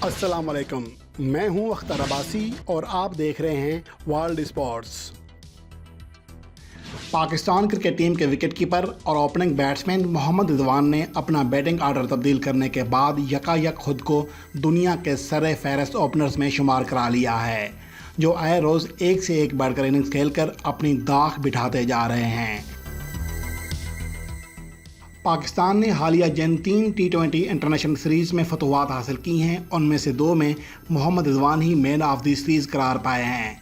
अस्सलाम वालेकुम, मैं हूं अख्तर अब्बासी और आप देख रहे हैं world sports. Pakistan cricket team के विकेटकीपर और ओपनिंग बैट्समैन मोहम्मद रिजवान ने अपना बैटिंग आर्डर तब्दील करने के बाद यकायक खुद को दुनिया के सरे फहरस्त ओपनर्स में शुमार करा लिया है, जो आए रोज़ एक से एक बढ़कर इनिंग्स खेलकर अपनी दाख बिठाते जा रहे हैं। पाकिस्तान ने हालिया जिन 3 टी20 इंटरनेशनल सीरीज़ में फतवात हासिल की हैं, उनमें से 2 में मोहम्मद रिजवान ही मैन ऑफ द सीरीज़ करार पाए हैं।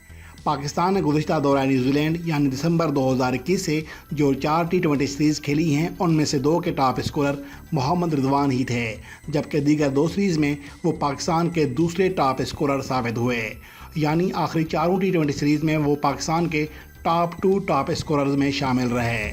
पाकिस्तान ने गुज़िश्ता दौरा न्यूजीलैंड यानी दिसंबर 2021 से जो 4 टी20 सीरीज़ खेली हैं, उनमें से 2 के टॉप स्कोरर मोहम्मद रिजवान ही थे, जबकि दीगर 2 सीरीज़ में वो पाकिस्तान के दूसरे टॉप स्कोरर साबित हुए। यानी आखिरी 4 टी20 सीरीज़ में वो पाकिस्तान के टॉप 2 टॉप स्कोरर्स में शामिल रहे।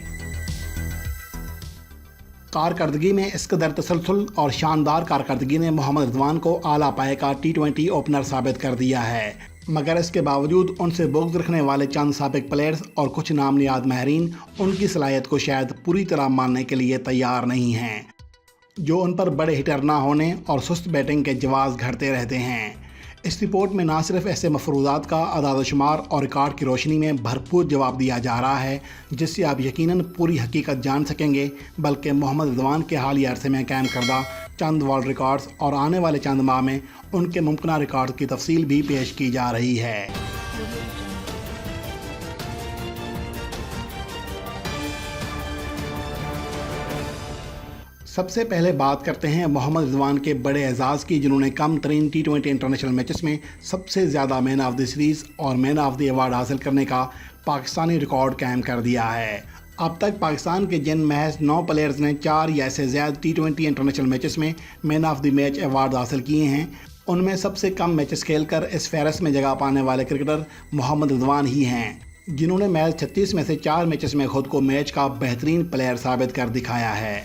कारकर्दगी में इस कदर तसलसल और शानदार कारकर्दगी ने मोहम्मद रिजवान को आला पाए का टी20 ओपनर साबित कर दिया है, मगर इसके बावजूद उनसे बुग़्ज़ रखने वाले चंद साबिक प्लेयर्स और कुछ नामनियाद माहिरीन उनकी सलाहियत को शायद पूरी तरह मानने के लिए तैयार नहीं हैं, जो उन पर बड़े हिटर ना होने और सुस्त बैटिंग के जवाब घड़ते रहते हैं। इस रिपोर्ट में ना सिर्फ ऐसे मफरूज़ात का अदाद-ओ-शुमार और रिकॉर्ड की रोशनी में भरपूर जवाब दिया जा रहा है जिससे आप यकीनन पूरी हकीकत जान सकेंगे, बल्कि मोहम्मद रिजवान के हालिया अरसे में कायम करदा चंद वर्ल्ड रिकॉर्ड्स और आने वाले चंद माह में उनके मुमकिन रिकॉर्ड की तफसील भी पेश की जा रही है। सबसे पहले बात करते हैं मोहम्मद रिजवान के बड़े एजाज़ की, जिन्होंने कम तरीन टी20 इंटरनेशनल मैचेस में सबसे ज़्यादा मैन ऑफ द सीरीज़ और मैन ऑफ द अवार्ड हासिल करने का पाकिस्तानी रिकॉर्ड कायम कर दिया है। अब तक पाकिस्तान के जिन महज 9 प्लेयर्स ने 4 या इससे ज़्यादा टी20 इंटरनेशनल मैचेस में man of the match award हासिल किए हैं, उनमें सबसे कम मैचेस खेलकर इस फहरस्त में जगह पाने वाले क्रिकेटर मोहम्मद रिजवान ही हैं, जिन्होंने महज 36 में से 4 मैचेस में खुद को मैच का बेहतरीन प्लेयर साबित कर दिखाया है।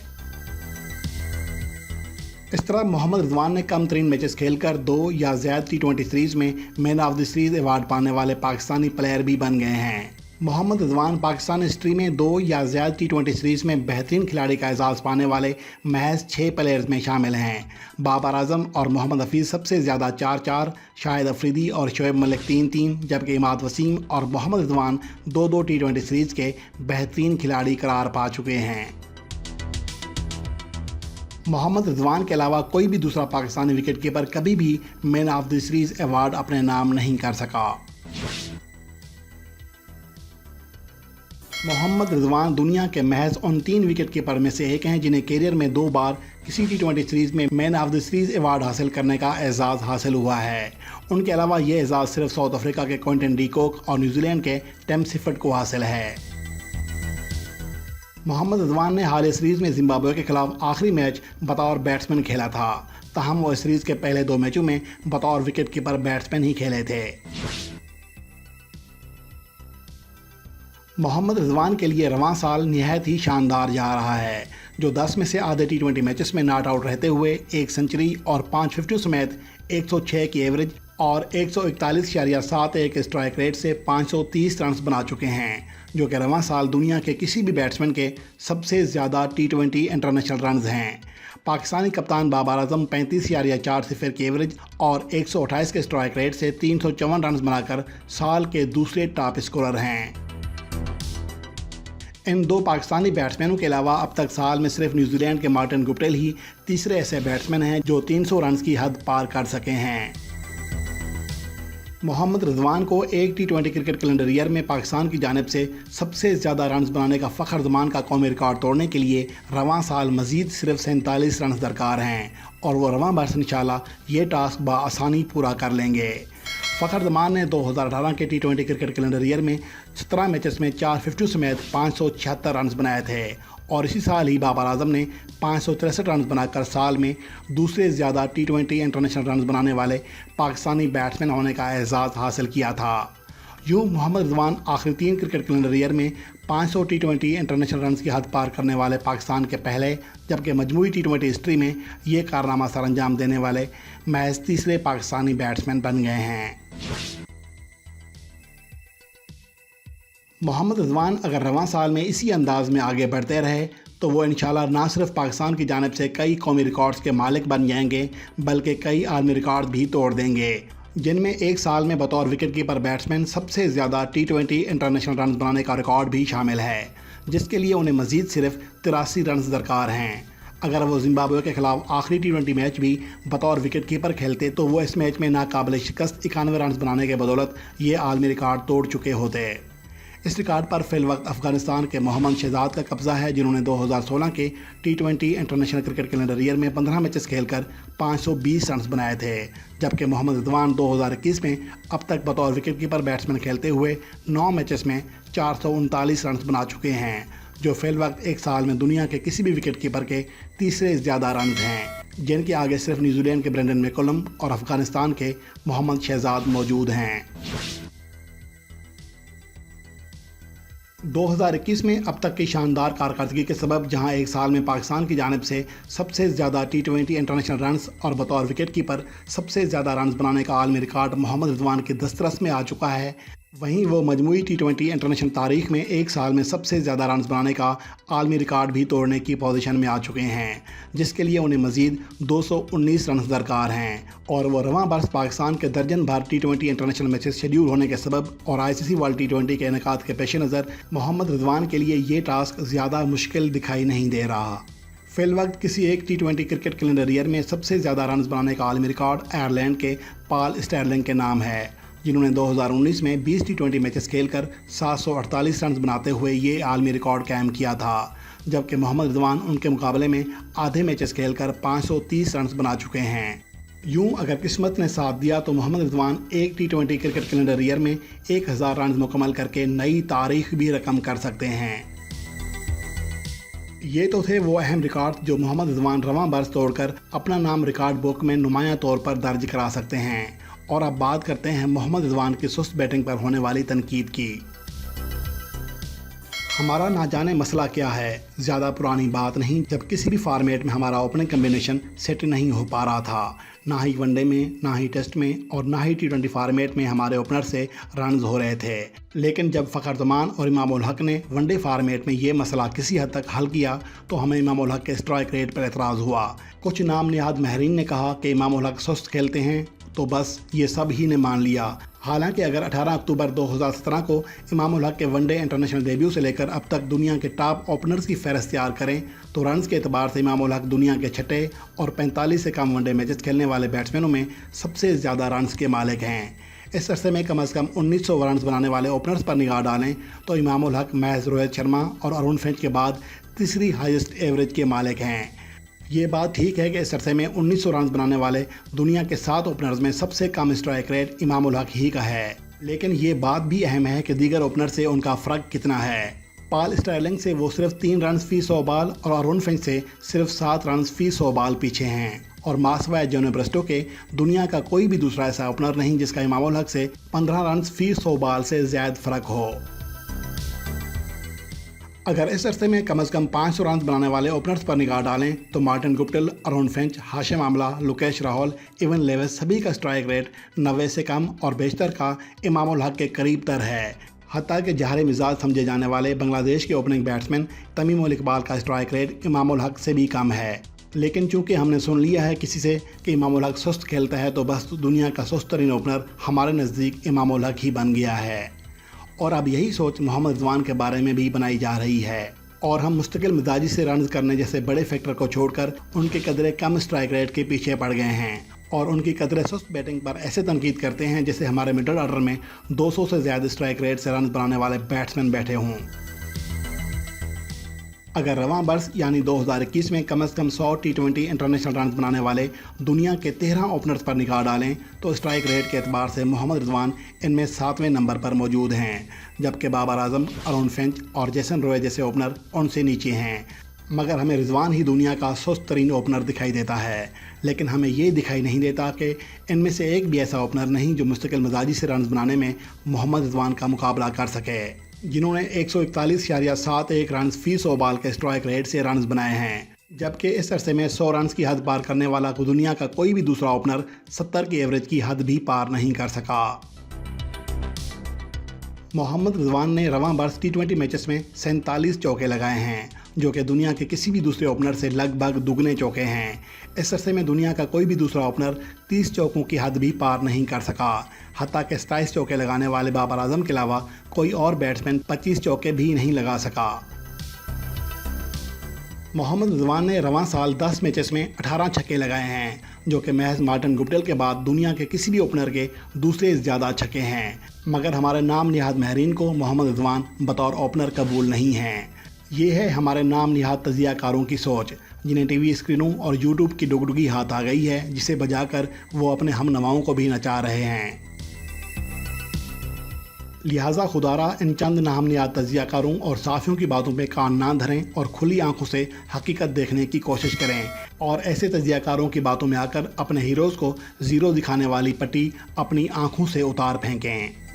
इस तरह मोहम्मद रिजवान ने कम तरीन मैचेस खेलकर 2 या ज़्यादा टी20 सीरीज़ में man of the series award पाने वाले पाकिस्तानी प्लेयर भी बन गए हैं। मोहम्मद रिजवान पाकिस्तान हिस्ट्री में 2 या ज़्यादा टी20 सीरीज़ में बेहतरीन खिलाड़ी का एजाज़ पाने वाले महज 6 प्लेयर्स में शामिल हैं। बाबर आजम और मोहम्मद हफीज़ सबसे ज़्यादा 4-4, शाहिद अफरीदी और शोएब मलिक 3-3, जबकि इमाद वसीम और मोहम्मद रिजवान 2-2 टी20 सीरीज़ के बेहतरीन खिलाड़ी करार पा चुके हैं। मोहम्मद रिजवान के अलावा कोई भी दूसरा पाकिस्तानी विकेटकीपर कभी भी man of the series award अपने नाम नहीं कर सका। मोहम्मद रिजवान दुनिया के महज उन 3 विकेटकीपर में से एक हैं जिन्हें कैरियर में 2 बार किसी टी20 सीरीज़ में man of the series award हासिल करने का एजाज़ हासिल हुआ है। उनके अलावा ये एजाज़ सिर्फ साउथ अफ्रीका के क्विंटन डी कॉक और न्यूजीलैंड के टिम सिफर्ट को हासिल है। मोहम्मद रिजवान ने हालिया सीरीज़ में जिम्बाब्वे के खिलाफ आखिरी मैच बतौर बैट्समैन खेला था, ताहम वो इस सीरीज़ के पहले 2 मैचों में बतौर विकेटकीपर बैट्समैन ही खेले थे। मोहम्मद रिजवान के लिए रवां साल निहायत ही शानदार जा रहा है, जो 10 में से आधे टी20 मैचेस में नॉट आउट रहते हुए 1 सेंचुरी और 5 फिफ्टी समेत 106 की एवरेज और 141.71 स्ट्राइक रेट से 530 रन बना चुके हैं, जो कि रवां साल दुनिया के किसी भी बैट्समैन के सबसे ज़्यादा टी20 इंटरनेशनल रन्स हैं। पाकिस्तानी कप्तान बाबर आजम 35.40 की एवरेज और 128 के स्ट्राइक रेट से 354 रन बनाकर साल के दूसरे टॉप स्कोरर हैं। इन 2 पाकिस्तानी बैट्समैनों के अलावा अब तक साल में सिर्फ न्यूजीलैंड के मार्टिन गुप्टिल ही तीसरे ऐसे बैट्समैन हैं जो 300 रन की हद पार कर सके हैं। मोहम्मद रिजवान को एक टी20 क्रिकेट कैलेंडर ईयर में पाकिस्तान की जानिब से सबसे ज़्यादा रन बनाने का फ़ख्र ज़मान का कौमी रिकॉर्ड तोड़ने के लिए रवां साल मज़ीद सिर्फ 47 रन दरकार हैं और वो रवां बरस इंशाल्लाह ये टास्क बआसानी पूरा कर लेंगे। फ़ख्र ज़मान ने 2018 के टी20 क्रिकेट कैलेंडर ईयर में 17 मैचेस में 4 फिफ्टी समेत 576 रन बनाए थे और इसी साल ही बाबर आजम ने 563 रन बनाकर साल में दूसरे ज़्यादा टी20 इंटरनेशनल रन बनाने वाले पाकिस्तानी बैट्समैन होने का एजाज़ हासिल किया था। यूँ मोहम्मद रिजवान आखिरी 3 क्रिकेट कैलेंडर ईयर में 500 टी20 इंटरनेशनल रन की हद पार करने वाले पाकिस्तान के पहले, जबकि मजमूई टी20 हिस्ट्री में ये कारनामा सर अंजाम देने वाले महज तीसरे पाकिस्तानी बैट्समैन बन गए हैं। मोहम्मद रिजवान अगर रवां साल में इसी अंदाज में आगे बढ़ते रहे तो वो इंशाल्लाह ना सिर्फ पाकिस्तान की जानिब से कई कौमी रिकॉर्ड्स के मालिक बन जाएंगे बल्कि कई आलमी रिकॉर्ड भी तोड़ देंगे, जिनमें एक साल में बतौर विकेट कीपर बैट्समैन सबसे ज़्यादा T20 इंटरनेशनल रन बनाने का रिकॉर्ड भी शामिल है, जिसके लिए उन्हें मज़ीद सिर्फ 83 रन दरकार हैं। अगर वो जिम्बाब्वे के खिलाफ आखिरी T20 मैच भी बतौर विकेट कीपर खेलते तो वो इस मैच में नाकाबिल शिकस्त 91 रन बनाने के बदौलत ये आलमी रिकॉर्ड तोड़ चुके होते। इस रिकॉर्ड पर फिल वक्त अफगानिस्तान के मोहम्मद शहजाद का कब्जा है, जिन्होंने 2016 के T20 international cricket calendar year में 15 मैचेस खेलकर 520 रन बनाए थे, जबकि मोहम्मद रिजवान 2021 में अब तक बतौर विकेट कीपर बैट्समैन खेलते हुए 9 मैचेस में 439 रन बना चुके हैं, जो फिल वक्त एक साल में दुनिया के किसी भी विकेट कीपर के तीसरे ज़्यादा रन हैं, जिनके आगे सिर्फ न्यूजीलैंड के ब्रेंडन मैकुलम और अफगानिस्तान के मोहम्मद शहजाद मौजूद हैं। 2021 में अब तक की शानदार कारकर्दगी के सबब जहां एक साल में पाकिस्तान की जानिब से सबसे ज़्यादा T20 इंटरनेशनल रन्स और बतौर विकेट कीपर सबसे ज़्यादा रन्स बनाने का आलमी रिकॉर्ड मोहम्मद रिजवान के दस्तरस में आ चुका है, वहीं वो मजमूई T20 इंटरनेशनल तारीख में एक साल में सबसे ज़्यादा रन्स बनाने का आलमी रिकॉर्ड भी तोड़ने की पोजीशन में आ चुके हैं, जिसके लिए उन्हें मज़ीद 219 रन दरकार हैं। और वो रवां बरस पाकिस्तान के दर्जन भर T20 इंटरनेशनल मैचेस शेड्यूल होने के सबब और ICC वर्ल्ड T20 के इनेकाद के पेश नज़र मोहम्मद रिजवान के लिए ये टास्क ज़्यादा मुश्किल दिखाई नहीं दे रहा। फिल वक्त किसी एक T20 क्रिकेट कैलेंडर ईयर में सबसे ज़्यादा रन बनाने का आलमी रिकॉर्ड आयरलैंड के पॉल स्टर्लिंग के नाम है, जिन्होंने 2019 में 20 T20 मैचेस खेलकर 748 रन बनाते हुए ये आलमी रिकॉर्ड कायम किया था, जबकि मोहम्मद रिजवान उनके मुकाबले में आधे मैचेस खेलकर 530 रन बना चुके हैं। यूं अगर किस्मत ने साथ दिया तो मोहम्मद रिजवान एक T20 क्रिकेट कैलेंडर ईयर में 1000 रन मुकम्मल करके नई तारीख भी रकम कर सकते हैं। ये तो थे वो अहम रिकॉर्ड जो मोहम्मद रिजवान रवां बरस तोड़कर अपना नाम रिकॉर्ड बुक में नुमायां तौर पर दर्ज करा सकते हैं। और अब बात करते हैं मोहम्मद रिजवान की सुस्त बैटिंग पर होने वाली तनकीद की। हमारा ना जाने मसला क्या है, ज़्यादा पुरानी बात नहीं जब किसी भी फॉर्मेट में हमारा ओपनिंग कम्बिनेशन सेट नहीं हो पा रहा था, ना ही वनडे में, ना ही टेस्ट में और ना ही T20 फॉर्मेट में हमारे ओपनर से रन्स हो रहे थे। लेकिन जब फ़खर जमान और इमाम उल हक ने वनडे फॉर्मेट में ये मसला किसी हद तक हल किया तो हमें इमाम उल हक के स्ट्राइक रेट पर एतराज़ हुआ। कुछ नाम निहाद महरीन ने कहा कि इमाम उल हक सुस्त खेलते हैं, तो बस ये सब ही ने मान लिया। हालांकि अगर 18 अक्टूबर 2017 को इमाम उल हक के वनडे इंटरनेशनल डेब्यू से लेकर अब तक दुनिया के टॉप ओपनर्स की फहरिस्त तैयार करें तो रन्स के एतबार से इमाम उल हक दुनिया के छठे और 45 से कम वनडे मैचेस खेलने वाले बैट्समैनों में सबसे ज़्यादा रन्स के मालिक हैं। इस अरसे में कम से कम 1900 रन्स बनाने वाले ओपनर्स पर निगाह डालें तो इमाम उल हक महज रोहित शर्मा और अरुण फिंच के बाद तीसरी हाईएस्ट एवरेज के मालिक हैं। ये बात ठीक है कि इस अरसे में 1900 रन बनाने वाले दुनिया के 7 ओपनर्स में सबसे कम स्ट्राइक रेट इमाम उल हक ही का है, लेकिन ये बात भी अहम है कि दीगर ओपनर से उनका फ़र्क कितना है। पॉल स्टर्लिंग से वो सिर्फ 3 रन फी 100 बॉल और अरुण फिंच से सिर्फ 7 रन फी 100 बॉल पीछे हैं। और मासवा जोन ब्रेस्टो के दुनिया का कोई भी दूसरा ऐसा ओपनर नहीं जिसका इमाम उल हक से 15 रन फी 100 बॉल से ज़्यादा फ़र्क हो। अगर इस अरसे में कम से कम 500 रन बनाने वाले ओपनर्स पर निगाह डालें तो Martin Guptill, Aaron Finch, Hashim Amla, Lokesh Rahul, Evin Lewis सभी का स्ट्राइक रेट 90 से कम और बेशतर का इमाम उल हक के करीब तर है। हत्ता कि जहरी मिजाज समझे जाने वाले बांग्लादेश के ओपनिंग बैट्समैन तमीम उल इकबाल का स्ट्राइक रेट इमाम उल हक से भी कम है। लेकिन चूंकि हमने सुन लिया है किसी से कि इमाम उल हक सुस्त खेलता है तो बस दुनिया का सुस्त तरीन ओपनर हमारे नज़दीक इमाम उल हक ही बन गया है। और अब यही सोच मोहम्मद रिजवान के बारे में भी बनाई जा रही है और हम मुस्तकिल मिजाजी से रन करने जैसे बड़े फैक्टर को छोड़कर उनके कदरे कम स्ट्राइक रेट के पीछे पड़ गए हैं और उनकी कदरे सुस्त बैटिंग पर ऐसे तनकीद करते हैं जैसे हमारे मिडल ऑर्डर में 200 से ज़्यादा स्ट्राइक रेट से रन बनाने वाले बैट्समैन बैठे हों। अगर रवां बरस यानी 2021 में कम से कम 100 T20 इंटरनेशनल रन बनाने वाले दुनिया के 13 ओपनर्स पर निगाह डालें तो स्ट्राइक रेट के एतबार से मोहम्मद रिजवान इनमें 7वें नंबर पर मौजूद हैं, जबकि बाबर आजम, अरुण फिंच और जेसन रॉय जैसे ओपनर उनसे नीचे हैं। मगर हमें रिजवान ही दुनिया का सुस्त तरीन ओपनर दिखाई देता है, लेकिन हमें ये दिखाई नहीं देता कि इनमें से एक भी ऐसा ओपनर नहीं जो मुस्तकिल मिजाजी से रन बनाने में मोहम्मद रिजवान का मुकाबला कर सके, जिन्होंने 141.71 रन फी 100 बॉल के स्ट्राइक रेट से रन बनाए हैं, जबकि इस अरसे में 100 रन की हद पार करने वाला दुनिया का कोई भी दूसरा ओपनर 70 की एवरेज की हद भी पार नहीं कर सका। मोहम्मद रिजवान ने रवां बरस T20 मैचेस में 47 चौके लगाए हैं, जो कि दुनिया के किसी भी दूसरे ओपनर से लगभग दुगने चौके हैं। इस अरसे में दुनिया का कोई भी दूसरा ओपनर 30 चौकों की हद भी पार नहीं कर सका। हत्ता कि 27 चौके लगाने वाले बाबर आजम के अलावा कोई और बैट्समैन 25 चौके भी नहीं लगा सका। मोहम्मद रिजवान ने रवां साल 10 मैचेस में 18 छक्के लगाए हैं, जो कि महज मार्टिन गुप्टिल के बाद दुनिया के किसी भी ओपनर के दूसरे ज़्यादा छक्के हैं। मगर हमारे नाम निहाद माहिरीन को मोहम्मद रिजवान बतौर ओपनर कबूल नहीं हैं। ये है हमारे नाम निहाद तजियाकारों की सोच, जिन्हें टीवी स्क्रीनों और यूट्यूब की डुगडुगी हाथ आ गई है, जिसे बजाकर वो अपने हमनवाओं को भी नचा रहे हैं। लिहाजा खुदारा इन चंद नाम निहाद तजियाकारों और साफियों की बातों पे कान ना धरें और खुली आंखों से हकीकत देखने की कोशिश करें, और ऐसे तजियाकारों की बातों में आकर अपने हीरोज़ को ज़ीरो दिखाने वाली पट्टी अपनी आंखों से उतार फेंकें।